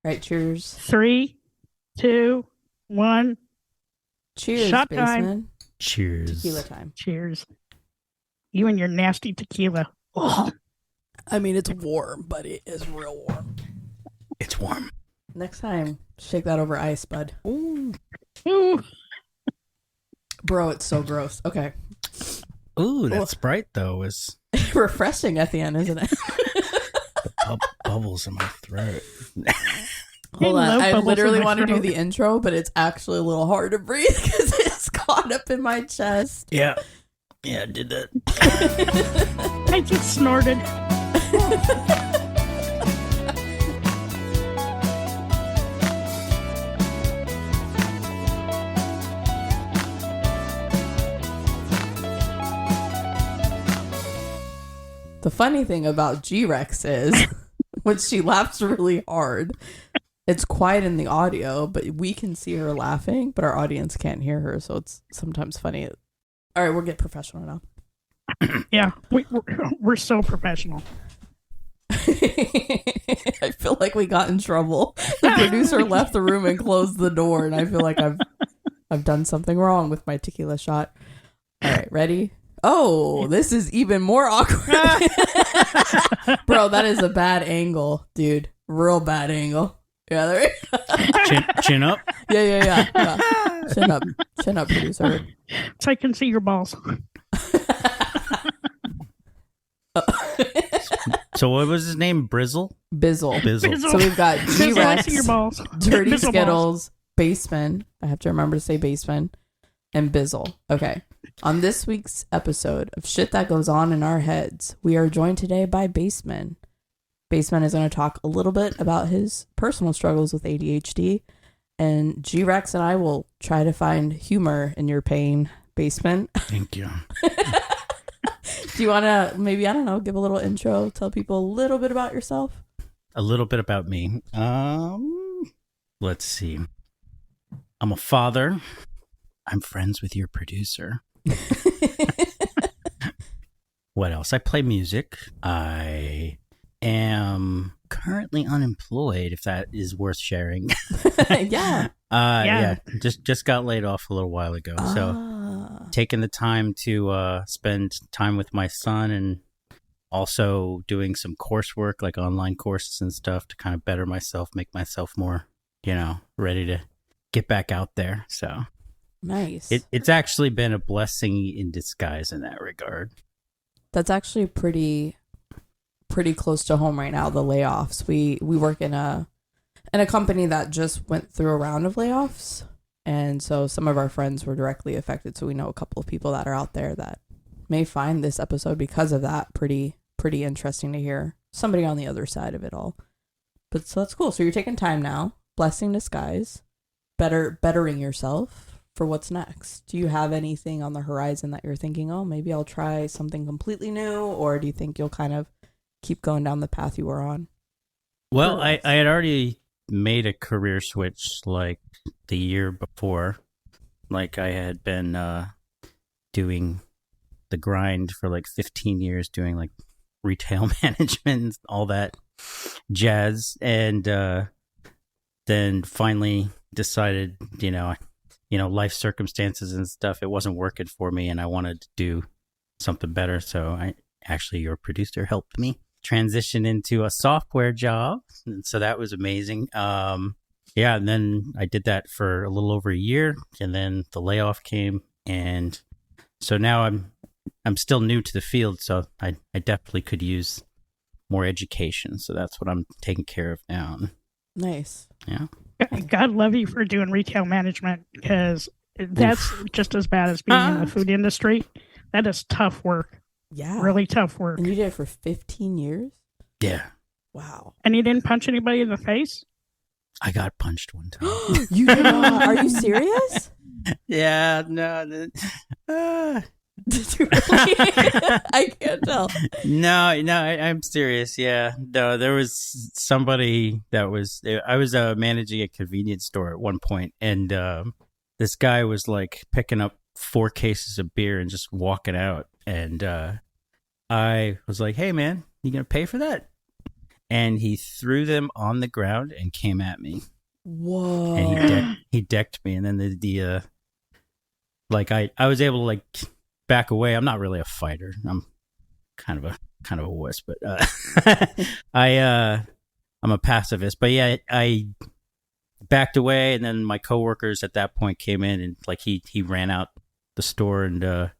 Right, cheers. 3, 2, 1. Cheers, Shot Baseman. time. Cheers. Tequila time. Cheers. You and your nasty tequila. Oh. I mean, it's warm, but it is real warm. It's warm. Next time, shake that over ice, bud. Ooh. Bro, it's so gross. Okay. Ooh, that Sprite, though, is refreshing at the end, isn't it? bubbles in my throat. Hold on. I literally want to do the intro, but it's actually a little hard to breathe because it's caught up in my chest. Yeah. Yeah, I did that. I just snorted. The funny thing about G-Rex is when she laughs really hard, it's quiet in the audio, but we can see her laughing, but our audience can't hear her, so it's sometimes funny. All right, we'll get professional now. Yeah, we're so professional. I feel like we got in trouble. The producer left the room and closed the door, and I feel like I've done something wrong with my tequila shot. All right, ready? Oh, this is even more awkward. Bro, that is a bad angle, dude. Real bad angle. Yeah, there Chin up? Yeah. Chin up, producer. So I can see your balls. So what was his name? Bizzle? Bizzle. So we've got G-Rex, your balls. Dirty Bizzle Skittles, Baseman. I have to remember to say Baseman. And Bizzle. Okay. On this week's episode of Shit That Goes On in Our Heads, we are joined today by Baseman. Baseman is going to talk a little bit about his personal struggles with ADHD. And G-Rex and I will try to find humor in your pain, Baseman. Thank you. Do you want to maybe, I don't know, give a little intro, tell people a little bit about yourself? A little bit about me. Let's see. I'm a father. I'm friends with your producer. What else? I play music. I am currently unemployed, if that is worth sharing. Yeah. Yeah. Just got laid off a little while ago. So taking the time to spend time with my son and also doing some coursework, like online courses and stuff to kind of better myself, make myself more, ready to get back out there. So nice. It's actually been a blessing in disguise in that regard. That's actually pretty close to home right now, the layoffs. We work in a company that just went through a round of layoffs, and so some of our friends were directly affected, so we know a couple of people that are out there that may find this episode because of that pretty interesting to hear somebody on the other side of it all. But so that's cool. So you're taking time now, blessing disguise, bettering yourself for what's next. Do you have anything on the horizon that you're thinking, oh, maybe I'll try something completely new, or do you think you'll kind of keep going down the path you were on? Well, I had already made a career switch like the year before. Like I had been doing the grind for like 15 years, doing like retail management, all that jazz. And then finally decided, life circumstances and stuff, it wasn't working for me and I wanted to do something better. So your producer helped me transition into a software job. And so that was amazing. And then I did that for a little over a year and then the layoff came. And so now I'm still new to the field. So I definitely could use more education. So that's what I'm taking care of now. Nice. Yeah. God love you for doing retail management, because that's just as bad as being in the food industry. That is tough work. Yeah. Really tough work. And you did it for 15 years? Yeah. Wow. And you didn't punch anybody in the face? I got punched one time. You did not? Are you serious? Yeah, no. Did you really? I can't tell. No, I'm serious. Yeah, no, there was somebody I was managing a convenience store at one point, and this guy was like picking up 4 cases of beer and just walking out, and I was like, "Hey, man, you gonna pay for that?" and he threw them on the ground and came at me. Whoa. And he decked me, and then the like I was able to like back away. I'm not really a fighter. I'm kind of a wuss, but I'm a pacifist. But yeah, I backed away, and then my coworkers at that point came in, and like he ran out the store, and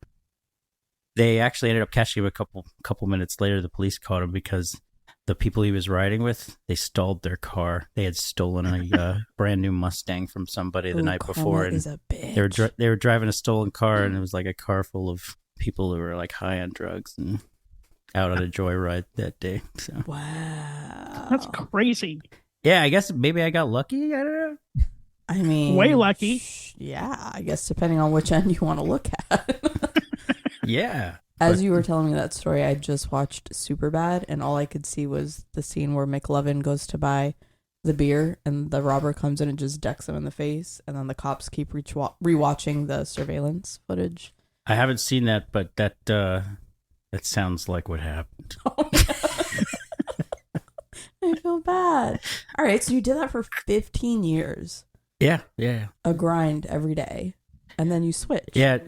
they actually ended up catching him a couple minutes later. The police caught him because the people he was riding with, they stalled their car. They had stolen a brand new Mustang from somebody the night before, and they were driving a stolen car, and it was like a car full of people who were like high on drugs and out on a joyride that day. So wow, that's crazy. Yeah, I guess maybe I got lucky. I don't know. I mean, way lucky. Yeah, I guess depending on which end you want to look at. Yeah. As you were telling me that story, I just watched Superbad, and all I could see was the scene where McLovin goes to buy the beer, and the robber comes in and just decks him in the face, and then the cops keep rewatching the surveillance footage. I haven't seen that, but that sounds like what happened. Oh, I feel bad. All right, so you did that for 15 years. Yeah. A grind every day, and then you switched. Yeah,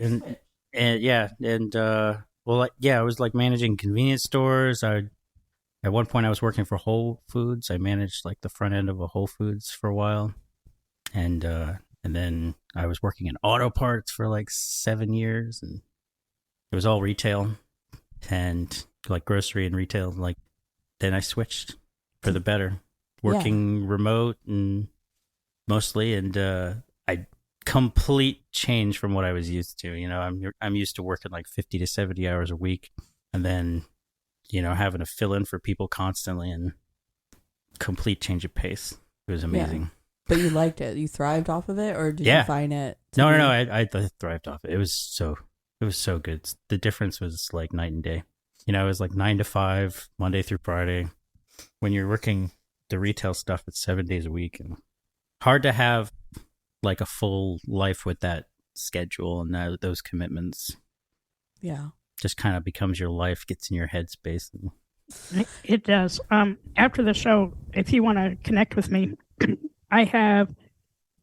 and I was like managing convenience stores. At one point I was working for Whole Foods. I managed like the front end of a Whole Foods for a while, and then I was working in auto parts for like 7 years, and it was all retail and like grocery and retail. Like then I switched for the better, working remote and mostly, and I complete change from what I was used to. You know, I'm used to working like 50 to 70 hours a week, and then, you know, having to fill in for people constantly, and complete change of pace. It was amazing. Yeah. But you liked it. You thrived off of it, or did you find it? No. I thrived off it. It was so good. The difference was like night and day. You know, it was like 9 to 5, Monday through Friday. When you're working the retail stuff, it's 7 days a week, and hard to have like a full life with that schedule and those commitments. Yeah. Just kind of becomes your life, gets in your headspace. It does. After the show, if you want to connect with me, I have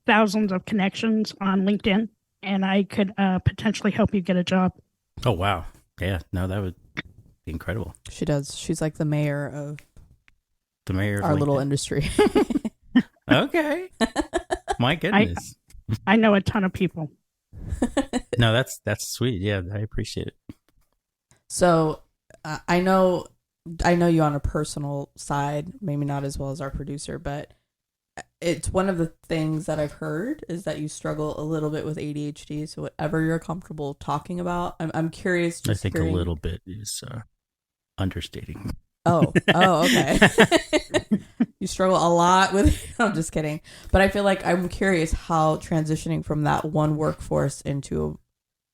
thousands of connections on LinkedIn, and I could potentially help you get a job. Oh, wow. Yeah, no, that would be incredible. She does. She's like the mayor of our LinkedIn. Little industry. Okay. My goodness. I know a ton of people. No, that's sweet. Yeah, I appreciate it. So I know you on a personal side, maybe not as well as our producer, but it's one of the things that I've heard is that you struggle a little bit with ADHD. So whatever you're comfortable talking about, I'm curious. I think a little bit is understating. Oh, okay. You struggle a lot with. I'm just kidding, but I feel like I'm curious how transitioning from that one workforce into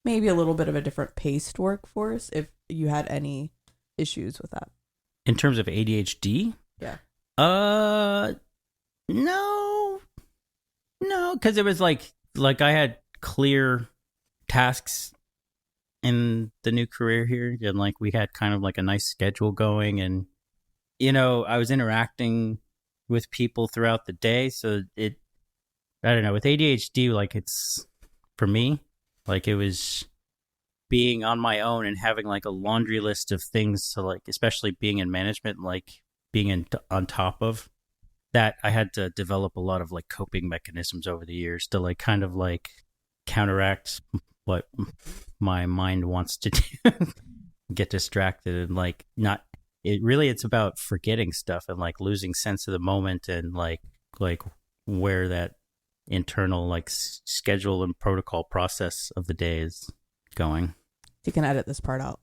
maybe a little bit of a different paced workforce, if you had any issues with that. In terms of ADHD? Yeah. No, because it was like I had clear tasks in the new career here, and like we had kind of like a nice schedule going, and you know, I was interacting with people throughout the day, so I don't know, with ADHD, like it's, for me, like it was being on my own and having like a laundry list of things to like, especially being in management, like being on top of that, I had to develop a lot of like coping mechanisms over the years to like kind of like counteract what my mind wants to do, get distracted, and like not. It's about forgetting stuff and like losing sense of the moment, and like where that internal like schedule and protocol process of the day is going. You can edit this part out.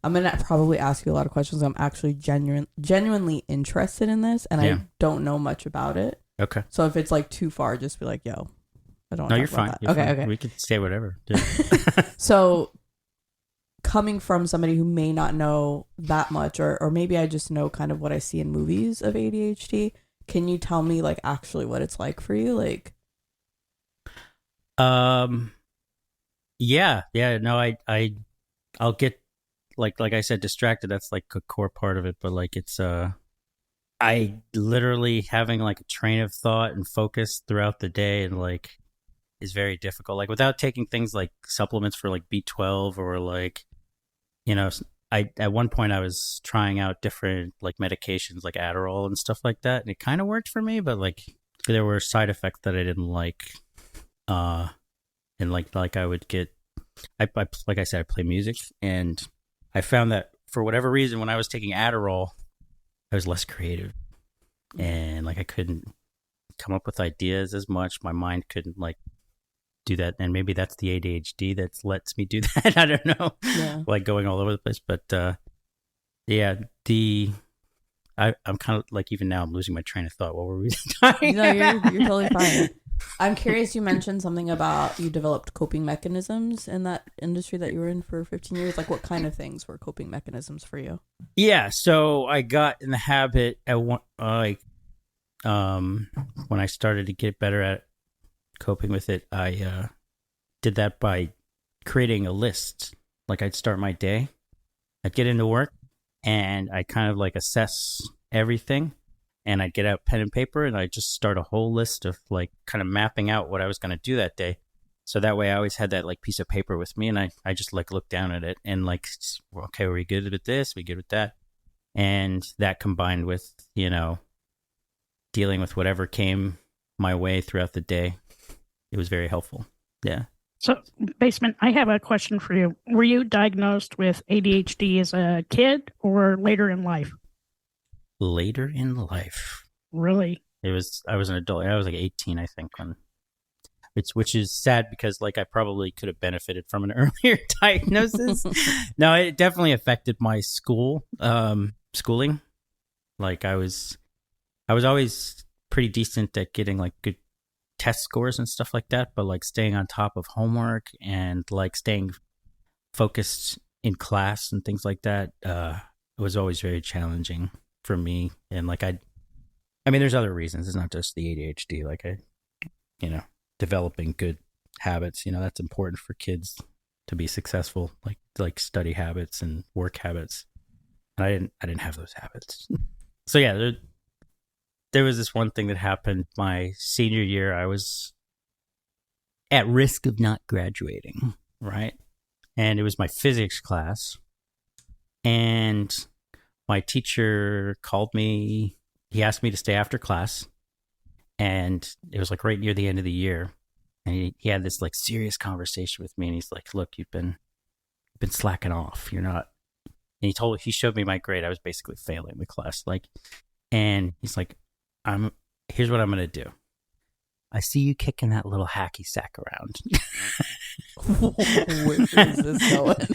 I'm gonna probably ask you a lot of questions. I'm actually genuinely interested in this, and I don't know much about it. Okay. So if it's like too far, just be like, "Yo, I don't." No, you're fine. Okay. We could say whatever. So, coming from somebody who may not know that much, or maybe I just know kind of what I see in movies of ADHD, can you tell me like actually what it's like for you? Like, yeah, no, I'll get like I said, distracted. That's like a core part of it, but like it's I literally having like a train of thought and focus throughout the day and like is very difficult. Like without taking things like supplements for like B12 or like, you know, I at one point I was trying out different like medications like Adderall and stuff like that, and it kind of worked for me, but like there were side effects that I didn't like. And like I would get, I like I said, I play music, and I found that for whatever reason when I was taking Adderall, I was less creative, and like I couldn't come up with ideas as much. My mind couldn't like do that, and maybe that's the ADHD that lets me do that. I don't know, like going all over the place. But yeah, I'm kind of like, even now I'm losing my train of thought. What were we talking? No, you're totally fine. I'm curious. You mentioned something about you developed coping mechanisms in that industry that you were in for 15 years. Like, what kind of things were coping mechanisms for you? Yeah, so I got in the habit at one when I started to get better at coping with it. I did that by creating a list. Like, I'd start my day, I'd get into work, and I kind of like assess everything. And I'd get out pen and paper, and I'd just start a whole list of like kind of mapping out what I was going to do that day. So that way I always had that like piece of paper with me, and I just like look down at it and like, okay, are we good with this? We good with that? And that combined with, you know, dealing with whatever came my way throughout the day, it was very helpful. Yeah. So, Basement, I have a question for you. Were you diagnosed with ADHD as a kid or later in life? Later in life. Really? I was an adult. I was like 18, I think, which is sad because like I probably could have benefited from an earlier diagnosis. No, it definitely affected my schooling. Like I was always pretty decent at getting like good test scores and stuff like that, but like staying on top of homework and like staying focused in class and things like that, it was always very challenging for me. And like I mean there's other reasons. It's not just the ADHD. Like developing good habits, that's important for kids to be successful, like study habits and work habits. And I didn't have those habits. So yeah, there was this one thing that happened my senior year. I was at risk of not graduating, right? And it was my physics class, and my teacher called me. He asked me to stay after class, and it was like right near the end of the year. And he had this like serious conversation with me, and he's like, "Look, you've been slacking off. You're not." And he showed me my grade. I was basically failing the class, and he's like, here's what I'm gonna do. I see you kicking that little hacky sack around. Where is this going?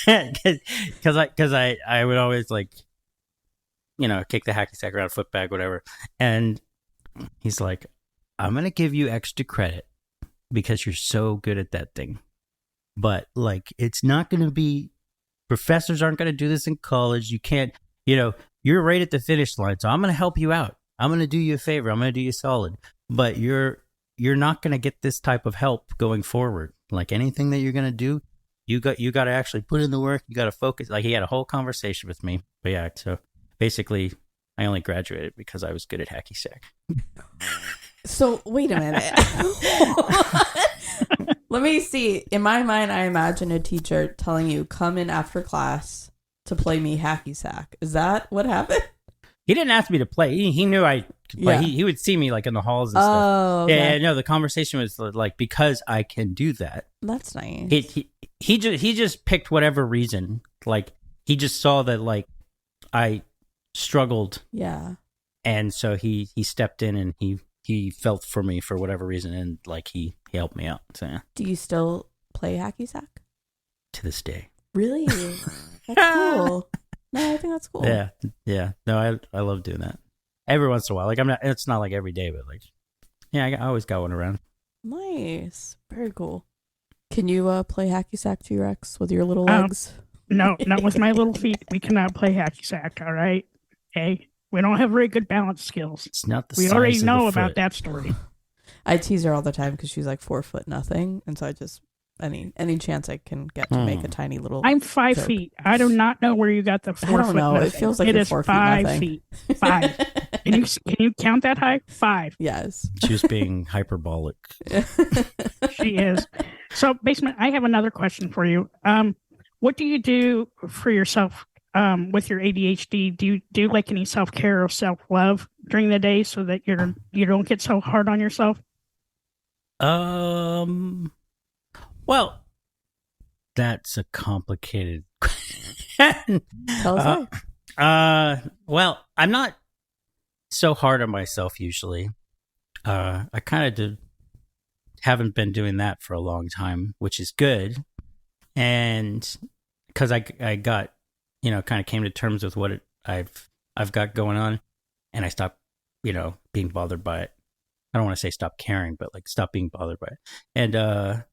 Because I would always like, kick the hacky sack around, foot bag, whatever. And he's like, I'm gonna give you extra credit because you're so good at that thing. But like, it's not gonna be. Professors aren't gonna do this in college. You can't. You're right at the finish line, so I'm gonna help you out. I'm gonna do you a favor. I'm gonna do you solid. But you're not gonna get this type of help going forward. Like anything that you're gonna do, you got to actually put in the work. You got to focus. Like he had a whole conversation with me. But yeah, so basically, I only graduated because I was good at hacky sack. So wait a minute. Let me see. In my mind, I imagine a teacher telling you, "Come in after class to play me hacky sack." Is that what happened? He didn't ask me to play. He knew I could play. Yeah. He would see me like in the halls and stuff. Oh, okay. Yeah, no, the conversation was like, because I can do that. That's nice. He just picked whatever reason. Like he just saw that like I struggled. Yeah. And so he stepped in and he felt for me for whatever reason, and like he helped me out. So yeah. Do you still play hacky sack? To this day. Really? That's cool. No, I think that's cool. Yeah. No, I love doing that. Every once in a while. Like it's not like every day, but like, yeah, I always got one around. Nice. Very cool. Can you play hacky sack to your ex with your little legs? No, not with my little feet. We cannot play hacky sack. All right. Okay. We don't have very good balance skills. It's not the We size already of know the about foot. that story. I tease her all the time because she's like 4'0" nothing, and so I just any chance I can get to make a tiny little. I'm 5 joke. feet. I do not know where you got the 4 I don't foot. know. It nothing. feels like it you're is 4 feet 5 nothing. feet. 5. Can you count that high? 5. Yes. She was being hyperbolic. She is. So, Basement, I have another question for you. What do you do for yourself with your ADHD? Do you do like any self-care or self-love during the day so that you don't get so hard on yourself? Well, that's a complicated question. Tell us why. Well, I'm not so hard on myself usually. I kind of haven't been doing that for a long time, which is good. And because I got, kind of came to terms with what I've got going on, and I stopped, being bothered by it. I don't want to say stop caring, but like stop being bothered by it. And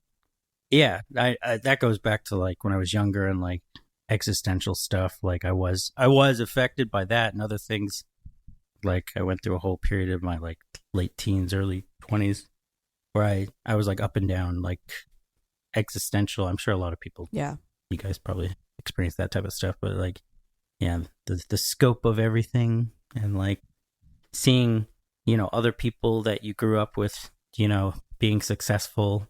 yeah, I that goes back to like when I was younger and like existential stuff. Like I was affected by that and other things. Like I went through a whole period of my like late teens, early 20s where I was like up and down, like existential. I'm sure a lot of people, Yeah. you guys probably experience that type of stuff, but like, yeah, the scope of everything and like seeing, other people that you grew up with, being successful,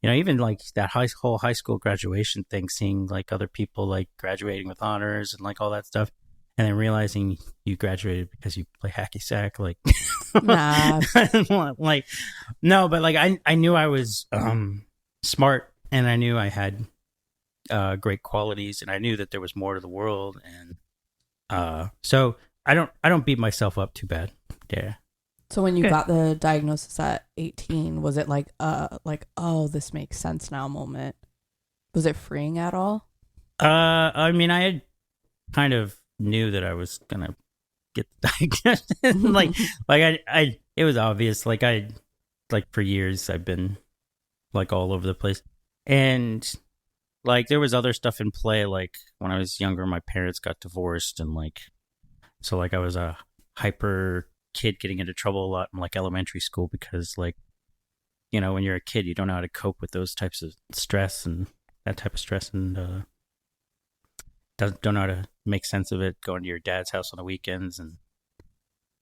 even like that whole high school graduation thing, seeing like other people like graduating with honors and like all that stuff. And then realizing you graduated because you play hacky sack, like, Nah. like, no, but like I knew I was smart and I knew I had great qualities and I knew that there was more to the world, and so I don't beat myself up too bad. Yeah. So when you got the diagnosis at 18, was it like oh, this makes sense now moment? Was it freeing at all? I mean, I had kind of knew that I was gonna get the diagnosis. like I it was obvious. Like for years I've been like all over the place, and like there was other stuff in play. Like when I was younger, my parents got divorced, and like so like I was a hyper kid getting into trouble a lot in like elementary school because like when you're a kid you don't know how to cope with those types of stress and that type of stress, and don't know how to make sense of it, going to your dad's house on the weekends and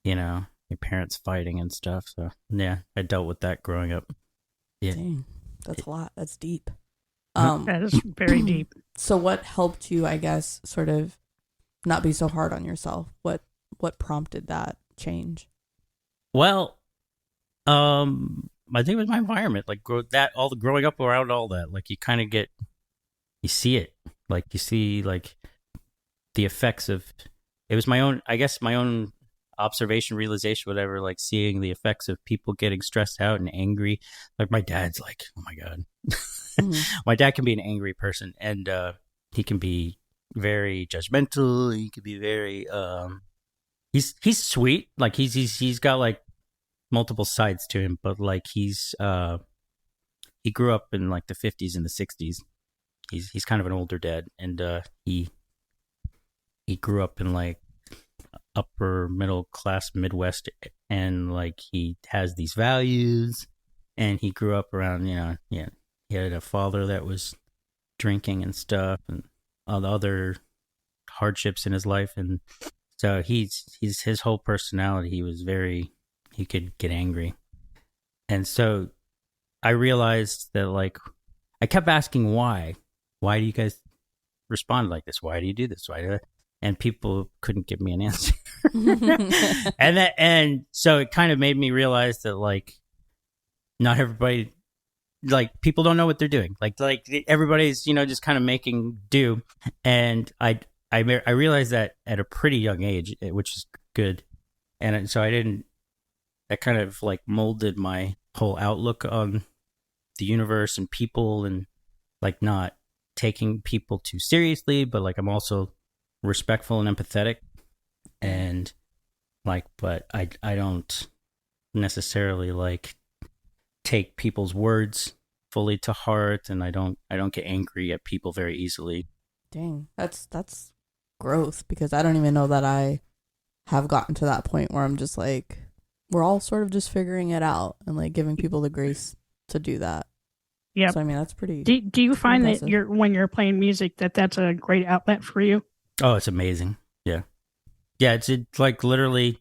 your parents fighting and stuff. So yeah, I dealt with that growing up. Yeah. Dang, that's a lot. That's deep. That is very deep. So what helped you, I guess, sort of not be so hard on yourself? What prompted that change? Well, I think it was my environment, like growing up around all that, like you kind of you see it, like you see like the effects of, it was my own observation, realization, whatever, like seeing the effects of people getting stressed out and angry. Like my dad's like, oh my God. Mm-hmm. My dad can be an angry person, and he can be very judgmental. He can be very he's sweet. Like he's got like multiple sides to him, but like he grew up in like the 50s and the 60s. He's kind of an older dad, and he grew up in like upper middle class Midwest, and like he has these values, and he grew up around he had a father that was drinking and stuff and all the other hardships in his life, and so he's his whole personality, he could get angry. And so I realized that like I kept asking why do you guys respond like this, why do you do this, and people couldn't give me an answer. and so it kind of made me realize that like not everybody, like people don't know what they're doing, like everybody's just kind of making do. And I realized that at a pretty young age, which is good. And so that kind of like molded my whole outlook on the universe and people, and like not taking people too seriously, but like I'm also respectful and empathetic, and like, but I don't necessarily like take people's words fully to heart, and I don't get angry at people very easily. Dang, that's growth, because I don't even know that I have gotten to that point where I'm just like, we're all sort of just figuring it out and like giving people the grace to do that. Yeah. So I mean, that's pretty. Do you find impressive. that when you're playing music that's a great outlet for you? Oh, it's amazing. Yeah. Yeah, it's like literally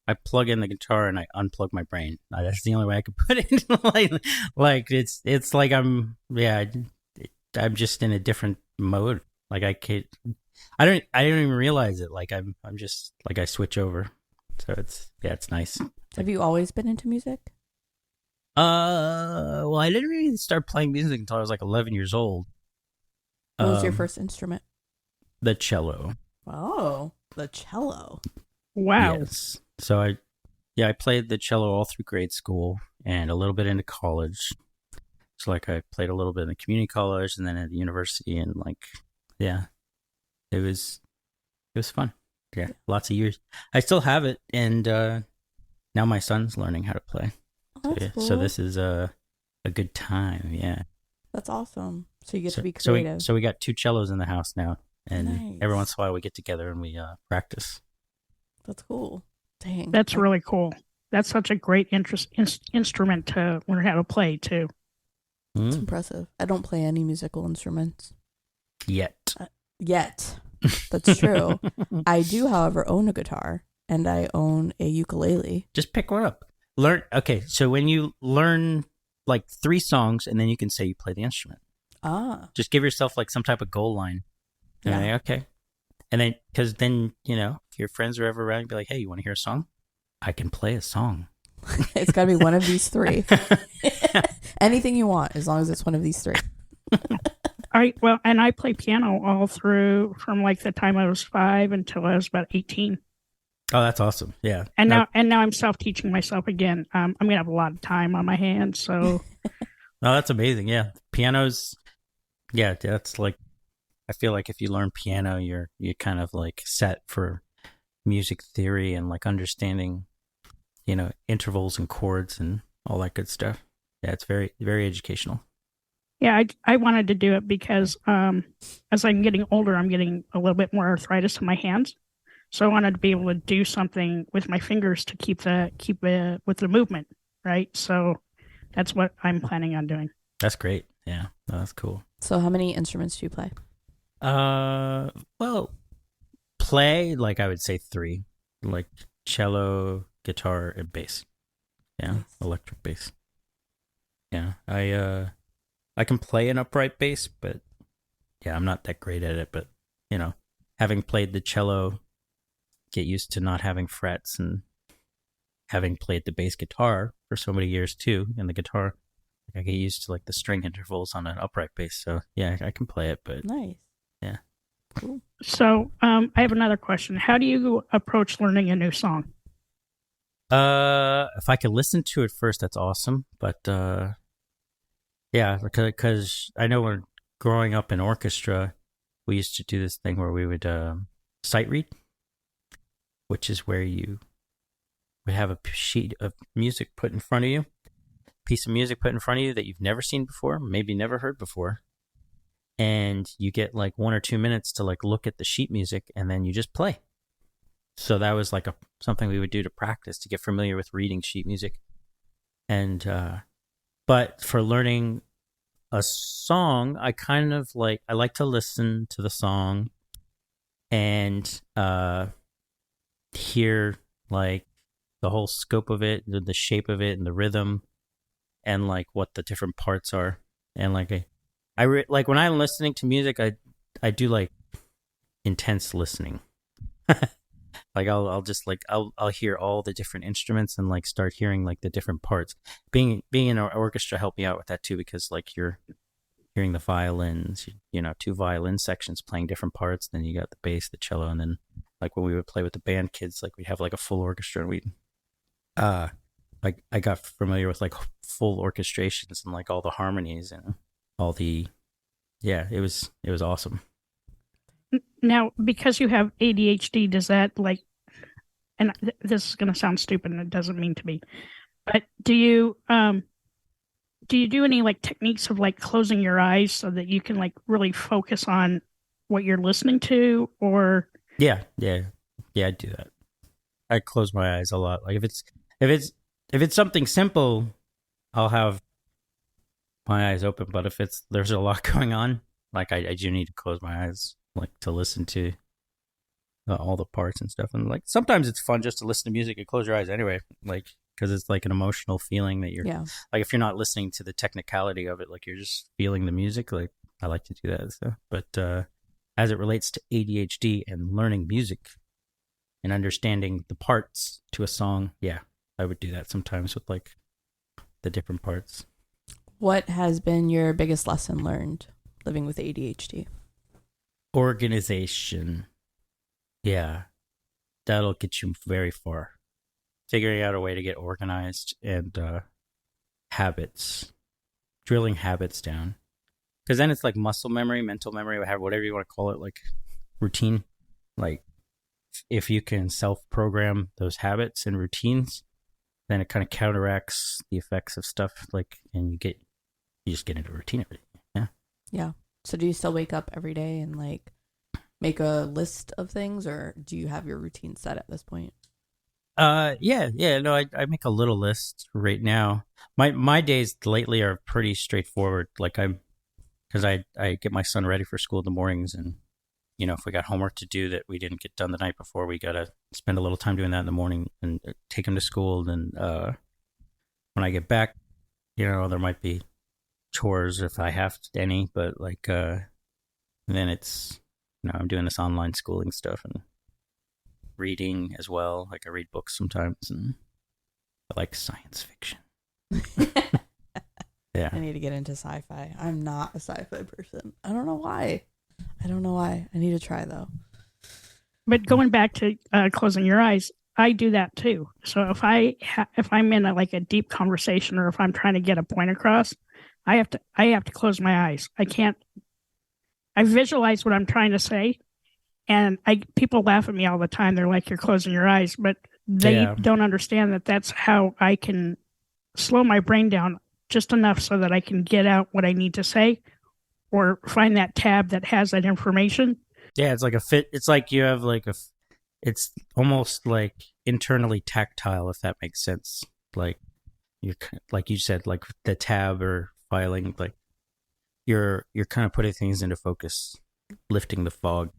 I plug in the guitar and I unplug my brain. That's the only way I can put it. like it's like I'm just in a different mode. Like I don't even realize it. Like I'm just like I switch over. So it's nice. Have you always been into music? Well, I didn't really start playing music until I was like 11 years old. What was your first instrument? The cello. Oh, the cello. Wow. Yes. So I played the cello all through grade school and a little bit into college. So like I played a little bit in the community college and then at the university, and like, yeah, it was fun. Yeah, lots of years. I still have it, and now my son's learning how to play. Oh, that's cool. So this is a good time. Yeah, that's awesome. So you get to be creative. So we got 2 cellos in the house now, and Nice. every once in a while we get together and we practice. That's cool. Dang. That's really cool. That's such a great instrument to learn how to play too. It's impressive. I don't play any musical instruments. Yet. That's true. I do, however, own a guitar and I own a ukulele. Just pick one up. Learn. Okay, so when you learn like 3 songs, and then you can say you play the instrument. Just give yourself like some type of goal line. And Yeah. okay. And then, because then, if your friends are ever around, be like, hey, you want to hear a song? I can play a song. It's got to be one of these 3. Anything you want, as long as it's one of these 3. And I play piano all through from like the time I was 5 until I was about 18. Oh, that's awesome. Yeah. And now I'm self-teaching myself again. I'm going to have a lot of time on my hands. So. Oh, that's amazing. Yeah. Pianos. Yeah. That's like, I feel like if you learn piano, you're kind of like set for music theory and like understanding, intervals and chords and all that good stuff. Yeah. It's very, very educational. Yeah, I wanted to do it because as I'm getting older, I'm getting a little bit more arthritis in my hands. So I wanted to be able to do something with my fingers to keep with the movement, right? So that's what I'm planning on doing. That's great. Yeah, that's cool. So how many instruments do you play? Well, play, like I would say 3, like cello, guitar, and bass. Yeah, nice. Electric bass. Yeah, I can play an upright bass, but yeah, I'm not that great at it. But, having played the cello, get used to not having frets, and having played the bass guitar for so many years too, and the guitar, I get used to like the string intervals on an upright bass. So yeah, I can play it, but nice. Yeah. Cool. So I have another question. How do you approach learning a new song? If I could listen to it first, that's awesome. But yeah, because I know when growing up in orchestra, we used to do this thing where we would sight read, which is where you would have a sheet of music put in front of you, piece of music put in front of you that you've never seen before, maybe never heard before, and you get like 1 or 2 minutes to like look at the sheet music, and then you just play. So that was like something we would do to practice, to get familiar with reading sheet music. And but for learning a song, I kind of like, I like to listen to the song and hear like the whole scope of it, the shape of it, and the rhythm, and like what the different parts are. And like like when I'm listening to music, I do like intense listening. Like I'll just like I'll hear all the different instruments and like start hearing like the different parts. Being in an orchestra helped me out with that too, because like you're hearing the violins, 2 violin sections playing different parts. Then you got the bass, the cello, and then like when we would play with the band kids, like we'd have like a full orchestra, and we'd like I got familiar with like full orchestrations and like all the harmonies and all the it was awesome. Now, because you have ADHD, does that like, and this is going to sound stupid and it doesn't mean to be, but do you do any like techniques of like closing your eyes so that you can like really focus on what you're listening to? Or Yeah, I do that. I close my eyes a lot. Like if it's something simple, I'll have my eyes open. But if there's a lot going on, like I do need to close my eyes, like to listen to all the parts and stuff. And like sometimes it's fun just to listen to music and close your eyes anyway, like because it's like an emotional feeling that you're like, if you're not listening to the technicality of it, like you're just feeling the music. Like I like to do that. So, but as it relates to ADHD and learning music and understanding the parts to a song, yeah, I would do that sometimes with like the different parts. What has been your biggest lesson learned living with ADHD? Organization. Yeah, that'll get you very far. Figuring out a way to get organized and habits, drilling habits down. Because then it's like muscle memory, mental memory, whatever you want to call it, like routine. Like if you can self-program those habits and routines, then it kind of counteracts the effects of stuff. Like, and you just get into a routine every day. Yeah. Yeah. So do you still wake up every day and like make a list of things, or do you have your routine set at this point? Yeah. No, I make a little list right now. My days lately are pretty straightforward. Like because I get my son ready for school in the mornings, and you know, if we got homework to do that we didn't get done the night before, we got to spend a little time doing that in the morning and take him to school. Then when I get back, you know, there might be chores if I have any, but like then it's, you know, I'm doing this online schooling stuff and reading as well. Like I read books sometimes, and I like science fiction. Yeah. I need to get into sci-fi. I'm not a sci-fi person. I don't know why. I need to try though. But going back to closing your eyes, I do that too. So if I'm in a deep conversation, or if I'm trying to get a point across, I have to close my eyes. I visualize what I'm trying to say, and people laugh at me all the time. They're like, "You're closing your eyes," but they don't understand that that's how I can slow my brain down just enough so that I can get out what I need to say, or find that tab that has that information. Yeah, it's like a fit. It's like you have like it's almost like internally tactile, if that makes sense. Like like you said, like the tab or filing, like you're kind of putting things into focus, lifting the fog,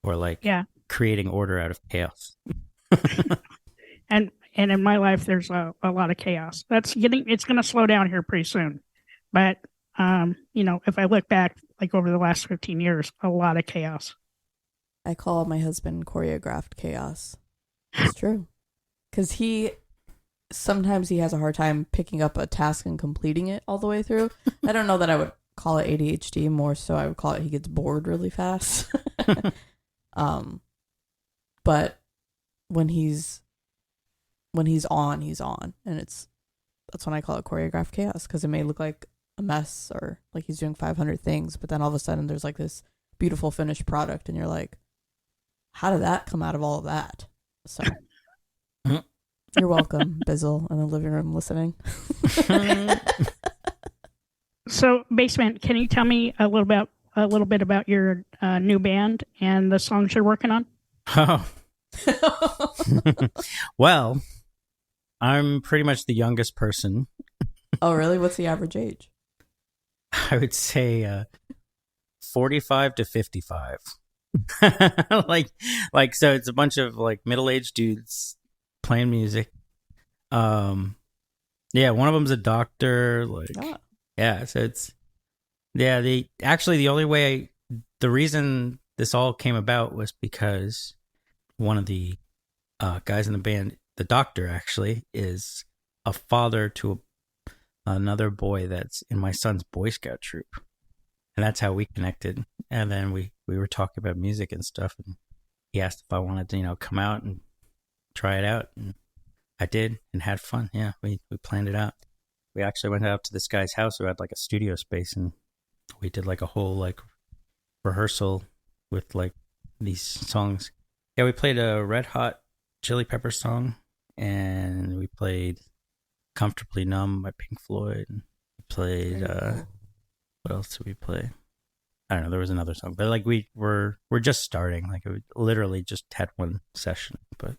or like creating order out of chaos. And in my life, there's a lot of chaos. It's going to slow down here pretty soon. But, you know, if I look back, like over the last 15 years, a lot of chaos. I call my husband choreographed chaos. It's true. Because sometimes he has a hard time picking up a task and completing it all the way through. I don't know that I would call it ADHD, more so I would call it he gets bored really fast. But when he's on, he's on. And that's when I call it choreographed chaos, because it may look like a mess or like he's doing 500 things, but then all of a sudden there's like this beautiful finished product and you're like, how did that come out of all of that? So you're welcome, Bizzle, in the living room listening. So, Basement, can you tell me a little bit about your new band and the songs you're working on? Oh. Well, I'm pretty much the youngest person. Oh, really? What's the average age? I would say 45 to 55. like so it's a bunch of like middle-aged dudes playing music. Yeah, one of them's a doctor, so it's the reason this all came about was because one of the guys in the band, the doctor, actually is a father to another boy that's in my son's Boy Scout troop, and that's how we connected. And then we were talking about music and stuff, and he asked if I wanted to come out and try it out, and I did and had fun. Yeah, we planned it out. We actually went out to this guy's house who had like a studio space, and we did like a whole like rehearsal with like these songs. Yeah, we played a Red Hot Chili Pepper song, and we played Comfortably Numb by Pink Floyd. We played what else did we play? I don't know, there was another song, but like we're just starting. Like we literally just had one session, but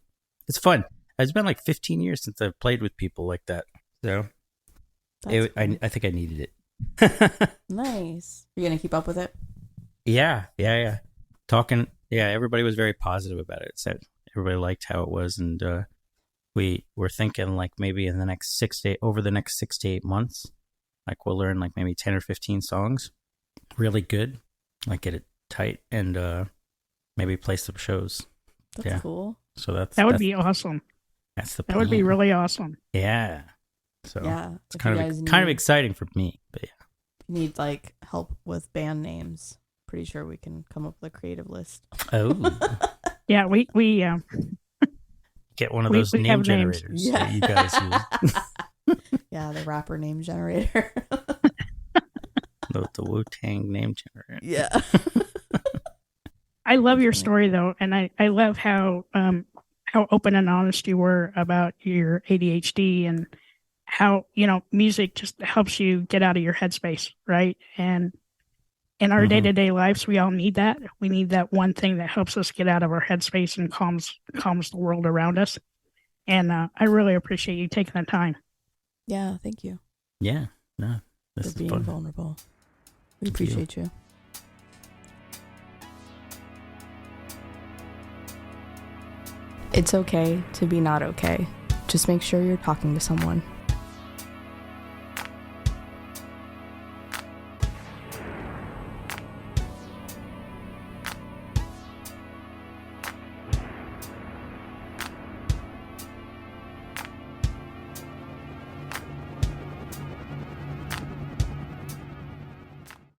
it's fun. It's been like 15 years since I've played with people like that, so I think I needed it. Nice. You're gonna keep up with it? Yeah. Talking. Yeah, everybody was very positive about it. Said everybody liked how it was, and we were thinking like maybe in the next over the next 6 to 8 months, like we'll learn like maybe 10 or 15 songs, really good, like get it tight, and maybe play some shows. That's cool. So that would be awesome. That's the plan. That would be really awesome. Yeah. So yeah, it's kind of exciting for me, but yeah. If you need like help with band names, pretty sure we can come up with a creative list. Oh. Yeah, we get one of those name generators that you guys use. Yeah, the rapper name generator. the Wu-Tang name generator. Yeah. I love your story though, and I love how open and honest you were about your ADHD and how, music just helps you get out of your headspace, right? And in our day-to-day lives, we all need that. We need that one thing that helps us get out of our headspace and calms the world around us. And I really appreciate you taking the time. Yeah, thank you. Yeah, no, this for is being fun. vulnerable. We appreciate you. It's okay to be not okay. Just make sure you're talking to someone.